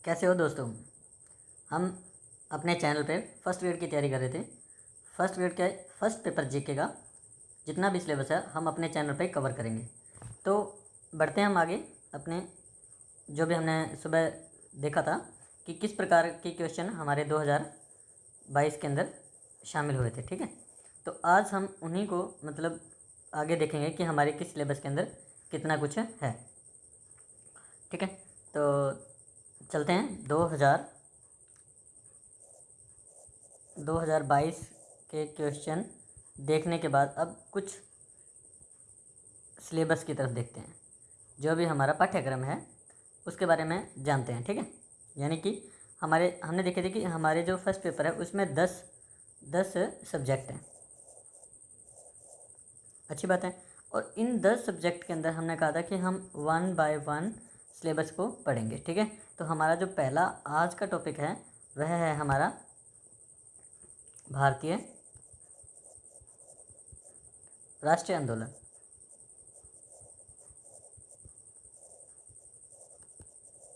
कैसे हो दोस्तों। हम अपने चैनल पे फर्स्ट ग्रेड की तैयारी कर रहे थे। फर्स्ट ग्रेड के फर्स्ट पेपर जीके का जितना भी सिलेबस है हम अपने चैनल पे कवर करेंगे। तो बढ़ते हैं हम आगे अपने जो भी हमने सुबह देखा था कि किस प्रकार के क्वेश्चन हमारे 2022 के अंदर शामिल हुए थे। ठीक है, तो आज हम उन्हीं को आगे देखेंगे कि हमारे किस सिलेबस के अंदर कितना कुछ है। ठीक है, तो चलते हैं 2022 के क्वेश्चन देखने के बाद अब कुछ सिलेबस की तरफ देखते हैं। जो भी हमारा पाठ्यक्रम है उसके बारे में जानते हैं। ठीक है, यानी कि हमने देखे थे कि हमारे जो फर्स्ट पेपर है उसमें 10 सब्जेक्ट हैं। अच्छी बात है। और इन 10 सब्जेक्ट के अंदर हमने कहा था कि हम 1 बाय 1 सिलेबस को पढ़ेंगे। ठीक है, तो हमारा जो पहला आज का टॉपिक है वह है हमारा भारतीय राष्ट्रीय आंदोलन।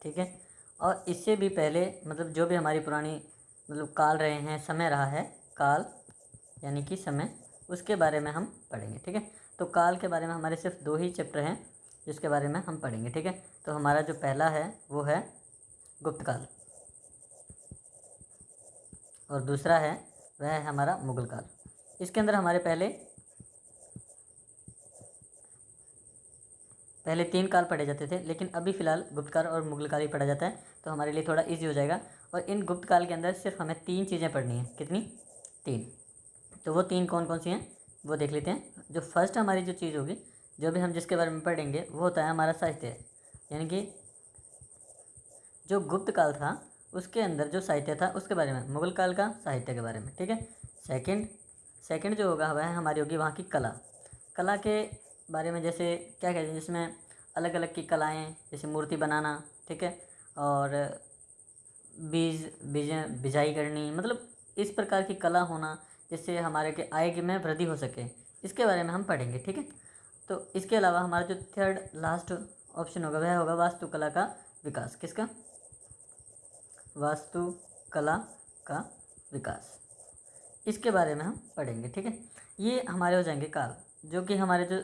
ठीक है, और इससे भी पहले जो भी हमारी पुरानी काल रहे हैं, समय रहा है, काल यानी कि समय, उसके बारे में हम पढ़ेंगे। ठीक है, तो काल के बारे में हमारे सिर्फ 2 ही चैप्टर हैं जिसके बारे में हम पढ़ेंगे। ठीक है, तो हमारा जो पहला है वो है गुप्त काल और दूसरा है वह है हमारा मुगल काल। इसके अंदर हमारे पहले 3 काल पढ़े जाते थे, लेकिन अभी फ़िलहाल गुप्त काल और मुगल काल ही पढ़ा जाता है, तो हमारे लिए थोड़ा इजी हो जाएगा। और इन गुप्त काल के अंदर सिर्फ हमें 3 चीज़ें पढ़नी है। कितनी? 3। तो वो 3 कौन कौन सी हैं वो देख लेते हैं। जो फर्स्ट हमारी जो चीज़ होगी, जो भी हम जिसके बारे में पढ़ेंगे, वो होता है हमारा साहित्य, यानी कि जो गुप्त काल था उसके अंदर जो साहित्य था उसके बारे में, मुगल काल का साहित्य के बारे में। ठीक है, सेकंड जो होगा वह हमारी होगी वहाँ की कला के बारे में। जैसे क्या कहते हैं, जिसमें अलग अलग की कलाएं, जैसे मूर्ति बनाना, ठीक है, और बिजाई करनी, इस प्रकार की कला होना जिससे हमारे के आय में वृद्धि हो सके, इसके बारे में हम पढ़ेंगे। ठीक है, तो इसके अलावा हमारा जो थर्ड लास्ट ऑप्शन होगा वह होगा वास्तुकला का विकास। किसका? वास्तुकला का विकास, इसके बारे में हम पढ़ेंगे। ठीक है, ये हमारे हो जाएंगे काल, जो कि हमारे जो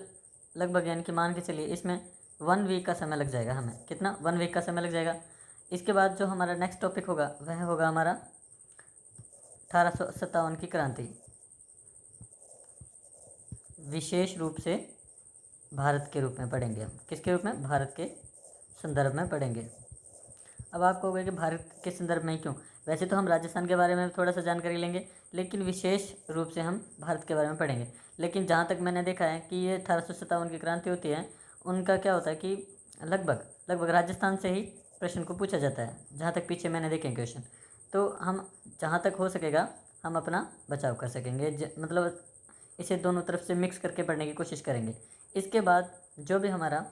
लगभग यानी कि मान के चलिए इसमें 1 वीक का समय लग जाएगा हमें। कितना? 1 वीक का समय लग जाएगा। इसके बाद जो हमारा नेक्स्ट टॉपिक होगा वह होगा हमारा 1857 की क्रांति, विशेष रूप से भारत के रूप में पढ़ेंगे हम। किसके रूप में? भारत के संदर्भ में पढ़ेंगे। अब आपको होगा कि भारत के संदर्भ में क्यों? वैसे तो हम राजस्थान के बारे में थोड़ा सा जानकारी लेंगे, लेकिन विशेष रूप से हम भारत के बारे में पढ़ेंगे। लेकिन जहाँ तक मैंने देखा है कि ये 1857 की क्रांति होती है, उनका क्या होता है कि लगभग राजस्थान से ही प्रश्न को पूछा जाता है, जहाँ तक पीछे मैंने देखे क्वेश्चन। तो हम जहाँ तक हो सकेगा हम अपना बचाव कर सकेंगे, इसे दोनों तरफ से मिक्स करके पढ़ने की कोशिश करेंगे। इसके बाद जो भी हमारा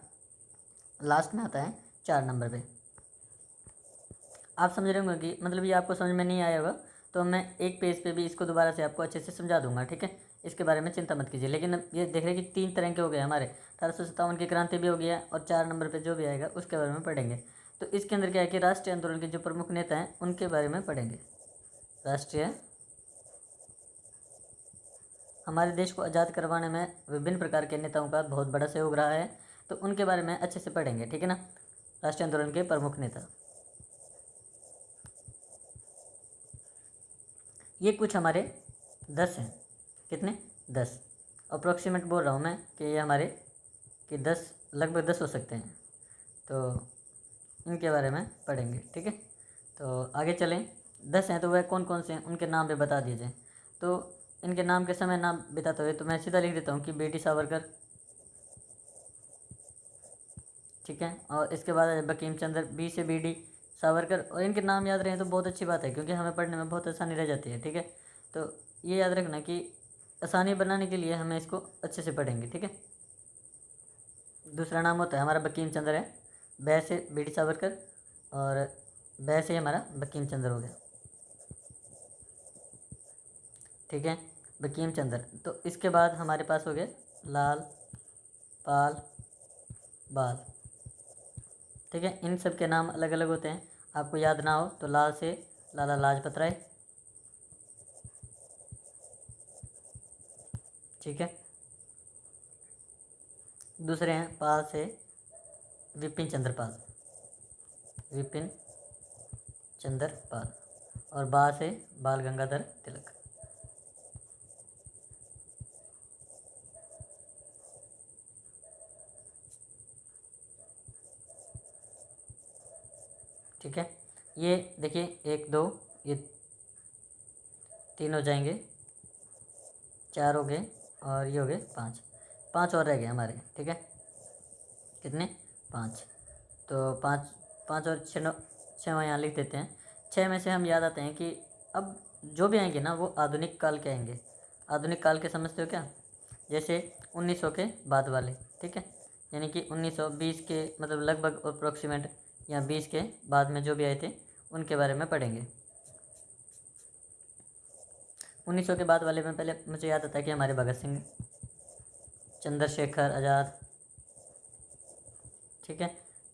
लास्ट में आता है 4 नंबर पे, आप समझ रहे होंगे कि ये आपको समझ में नहीं आया होगा, तो मैं एक पेज पे भी इसको दोबारा से आपको अच्छे से समझा दूंगा। ठीक है, इसके बारे में चिंता मत कीजिए। लेकिन ये देख रहे हैं कि 3 तरह के हो गए हमारे, 1857 की क्रांति भी हो गया और 4 नंबर पे जो भी आएगा उसके बारे में पढ़ेंगे। तो इसके अंदर क्या है कि राष्ट्रीय आंदोलन के जो प्रमुख नेता हैं उनके बारे में पढ़ेंगे। हमारे देश को आज़ाद करवाने में विभिन्न प्रकार के नेताओं का बहुत बड़ा सहयोग रहा है, तो उनके बारे में अच्छे से पढ़ेंगे। ठीक है ना, राष्ट्रीय आंदोलन के प्रमुख नेता। ये कुछ हमारे 10 हैं। कितने? 10 अप्रोक्सीमेट बोल रहा हूँ मैं कि ये हमारे कि 10 लगभग 10 हो सकते हैं, तो इनके बारे में पढ़ेंगे। ठीक है, तो आगे चलें। 10 हैं तो वह कौन कौन से हैं उनके नाम भी बता दिए जाएँ। तो इनके नाम के समय नाम बिताते हुए तो मैं सीधा लिख देता हूँ कि बी डी सावरकर, ठीक है, और इसके बाद बंकिम चंद्र, बी से बी डी सावरकर। और इनके नाम याद रहे तो बहुत अच्छी बात है, क्योंकि हमें पढ़ने में बहुत आसानी रह जाती है। ठीक है, तो ये याद रखना कि आसानी बनाने के लिए हमें इसको अच्छे से पढ़ेंगे। ठीक है, दूसरा नाम होता है हमारा बंकिम चंद्र है, बै से बी डी सावरकर और बै से हमारा बंकिम चंद्र हो गया। ठीक है, बंकिम चंद्र। तो इसके बाद हमारे पास हो गए लाल, पाल, बाल। ठीक है, इन सब के नाम अलग अलग होते हैं। आपको याद ना हो तो लाल से लाला लाजपत राय, ठीक है। दूसरे हैं पाल से विपिन चंद्र पाल, विपिन चंद्र पाल, और बा से बाल गंगाधर तिलक। ठीक है, ये देखिए 1 2 ये 3 हो जाएंगे, 4 हो गए, और ये हो गए 5, 5 और रह गए हमारे, ठीक है। कितने? 5। तो 5 5 और 6 6 यहाँ लिख देते हैं। 6 में से हम याद आते हैं कि अब जो भी आएंगे ना वो आधुनिक काल के आएंगे। आधुनिक काल के समझते हो क्या? जैसे 1900 के बाद वाले, ठीक है, यानी कि 1920 के मतलब लगभग अप्रोक्सीमेट या 20 के बाद में जो भी आए थे उनके बारे में पढ़ेंगे। 1900 के बाद वाले में पहले मुझे याद आता है कि हमारे भगत सिंह, चंद्रशेखर आज़ाद, ठीक है,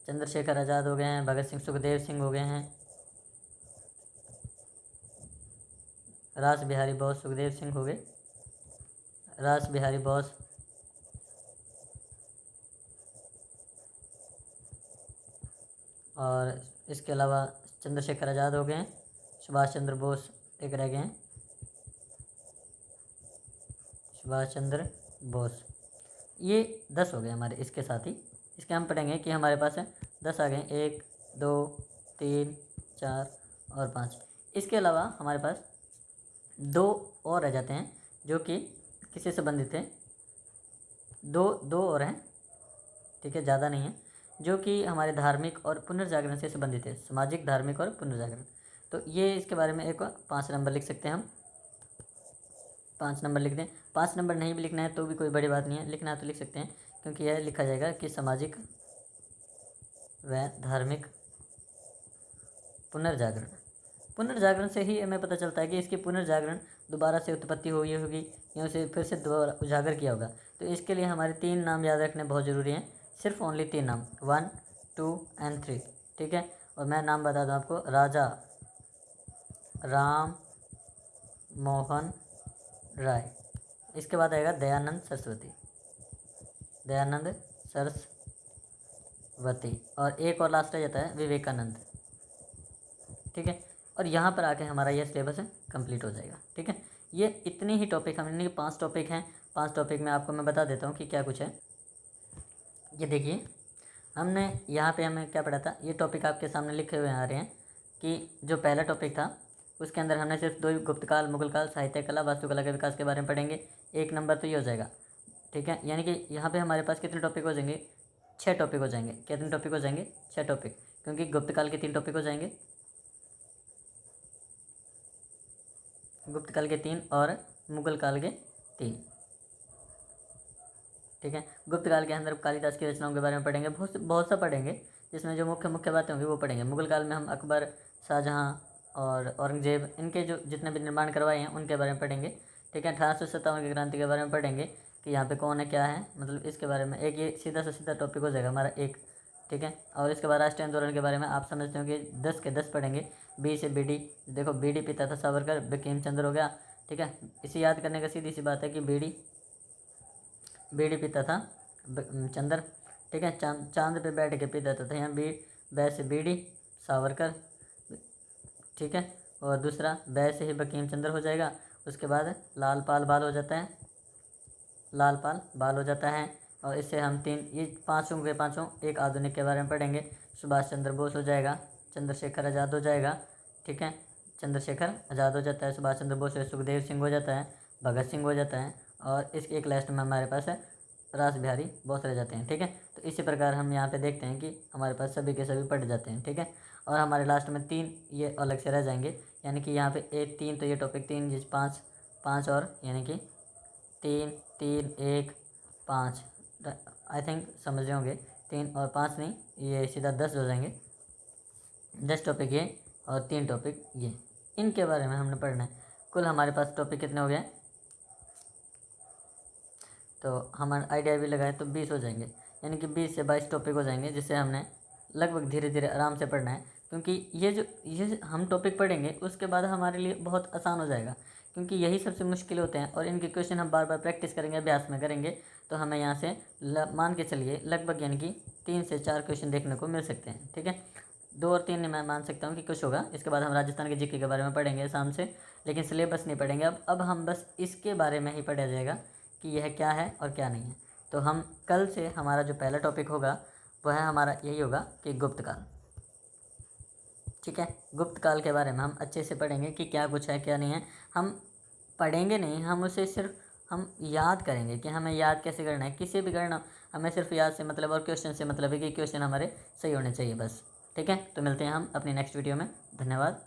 चंद्रशेखर आज़ाद हो गए हैं, भगत सिंह सुखदेव सिंह हो गए हैं, रास बिहारी बोस सुखदेव सिंह हो गए, रास बिहारी बोस, और इसके अलावा चंद्रशेखर आज़ाद हो गए हैं, सुभाष चंद्र बोस एक रह गए हैं, सुभाष चंद्र बोस। ये 10 हो गए हमारे। इसके साथ ही इसके हम पढ़ेंगे कि हमारे पास 10 आ गए, 1 2 3 4 और 5। इसके अलावा हमारे पास 2 और रह जाते हैं जो कि किससे संबंधित है, 2 और हैं, ठीक है, ज़्यादा नहीं है, जो कि हमारे धार्मिक और पुनर्जागरण से संबंधित है, सामाजिक, धार्मिक और पुनर्जागरण। तो ये इसके बारे में एक 5 नंबर लिख सकते हैं हम, 5 नंबर लिख दें। 5 नंबर नहीं भी लिखना है तो भी कोई बड़ी बात नहीं है, लिखना है तो लिख सकते हैं, क्योंकि यह लिखा जाएगा कि सामाजिक व धार्मिक पुनर्जागरण। पुनर्जागरण से ही हमें पता चलता है कि इसकी पुनर्जागरण दोबारा से उत्पत्ति हुई होगी या उसे फिर से दोबारा उजागर किया होगा। तो इसके लिए हमारे 3 नाम याद रखने बहुत ज़रूरी हैं, सिर्फ ओनली 3 नाम, 1 2 एंड 3, ठीक है। और मैं नाम बता दूँ आपको, राजा राम मोहन राय, इसके बाद आएगा दयानंद सरस्वती, दयानंद सरस्वती, और एक और लास्ट आ जाता है विवेकानंद, ठीक है। और यहाँ पर आके हमारा यह सिलेबस कंप्लीट हो जाएगा, ठीक है। ये इतने ही टॉपिक हमने 5 टॉपिक हैं। 5 टॉपिक में आपको मैं बता देता हूँ कि क्या कुछ है। ये देखिए हमने यहाँ पे हमें क्या पढ़ा था, ये टॉपिक आपके सामने लिखे हुए आ रहे हैं कि जो पहला टॉपिक था उसके अंदर हमने सिर्फ 2 गुप्तकाल, मुगल काल, साहित्य कला, वास्तुकला के विकास के बारे में पढ़ेंगे। 1 नंबर तो ये हो जाएगा, ठीक है। यानी कि यहाँ पे हमारे पास कितने टॉपिक हो जाएंगे? 6 टॉपिक हो जाएंगे। कितने टॉपिक हो जाएंगे? 6 टॉपिक, क्योंकि गुप्तकाल के 3 टॉपिक हो जाएंगे, गुप्तकाल के 3 और मुगल काल के 3, ठीक है। गुप्त काल के अंदर कालिदास की रचनाओं के बारे में पढ़ेंगे, बहुत सा पढ़ेंगे, जिसमें जो मुख्य मुख्य बातें होंगी वो पढ़ेंगे। मुगल काल में हम अकबर, शाहजहाँ और औरंगजेब, इनके जो जितने भी निर्माण करवाए हैं उनके बारे में पढ़ेंगे, ठीक है। 1857 की क्रांति के बारे में पढ़ेंगे कि यहाँ पे कौन है क्या है, मतलब इसके बारे में एक ये सीधा से सीधा टॉपिक हो जाएगा हमारा एक, ठीक है। और इसके बाद राष्ट्रीय आंदोलन के बारे में आप समझते हो कि 10 के 10 पढ़ेंगे। बी से बी डी, देखो बी डी पिता था सावरकर, बंकिम चंद्र हो गया, ठीक है। इसे याद करने का सीधी सी बात है कि बीडी पिता था चंद्र, ठीक है, चांद पे बैठ के पिता था यहाँ बै से बीडी सावरकर, ठीक है। और दूसरा बै से ही बंकिम चंद्र हो जाएगा। उसके बाद लाल पाल बाल हो जाता है, लाल पाल बाल हो जाता है। और इससे हम 3 ये 5 के 5 एक आधुनिक के बारे में पढ़ेंगे। सुभाष चंद्र बोस हो जाएगा, चंद्रशेखर आज़ाद हो जाएगा, ठीक है, चंद्रशेखर आज़ाद हो जाता है, सुभाष चंद्र बोस, सुखदेव सिंह हो जाता है, भगत सिंह हो जाता है, और इसके एक लास्ट में हमारे पास है रास बिहारी बोस रह जाते हैं, ठीक है। तो इसी प्रकार हम यहाँ पे देखते हैं कि हमारे पास सभी के सभी पढ़ जाते हैं, ठीक है। और हमारे लास्ट में 3 ये अलग से रह जाएंगे, यानी कि यहाँ पे 1 3 तो ये टॉपिक 3 जिस 5 और यानी कि 3 3 1 5, आई थिंक समझ रहे होंगे। 3 और 5 नहीं, ये सीधा 10 हो जाएंगे। 10 टॉपिक ये और 3 टॉपिक ये, इनके बारे में हमने पढ़ना है। कुल हमारे पास टॉपिक कितने हो गए? तो हमारा आइडिया भी लगाए तो 20 हो जाएंगे, यानी कि 20 से 22 टॉपिक हो जाएंगे, जिससे हमने लगभग धीरे धीरे आराम से पढ़ना है, क्योंकि ये हम टॉपिक पढ़ेंगे उसके बाद हमारे लिए बहुत आसान हो जाएगा, क्योंकि यही सबसे मुश्किल होते हैं और इनके क्वेश्चन हम बार बार प्रैक्टिस करेंगे, अभ्यास में करेंगे, तो हमें यहाँ से मान के चलिए लगभग यानी कि 3 से 4 क्वेश्चन देखने को मिल सकते हैं। ठीक है, 2 और 3 मैं मान सकता हूँ कि कुछ होगा। इसके बाद हम राजस्थान के जीके के बारे में पढ़ेंगे शाम से, लेकिन सिलेबस नहीं पढ़ेंगे। अब हम बस इसके बारे में ही पढ़ा जाएगा कि यह क्या है और क्या नहीं है। तो हम कल से हमारा जो पहला टॉपिक होगा वह हमारा यही होगा कि गुप्त काल। ठीक है, गुप्त काल के बारे में हम अच्छे से पढ़ेंगे कि क्या कुछ है क्या नहीं है। हम पढ़ेंगे नहीं, हम उसे सिर्फ हम याद करेंगे कि हमें याद कैसे करना है। किसी भी करना हमें सिर्फ याद से मतलब और क्वेश्चन से मतलब है कि क्वेश्चन हमारे सही होने चाहिए बस। ठीक है, तो मिलते हैं हम अपनी नेक्स्ट वीडियो में। धन्यवाद।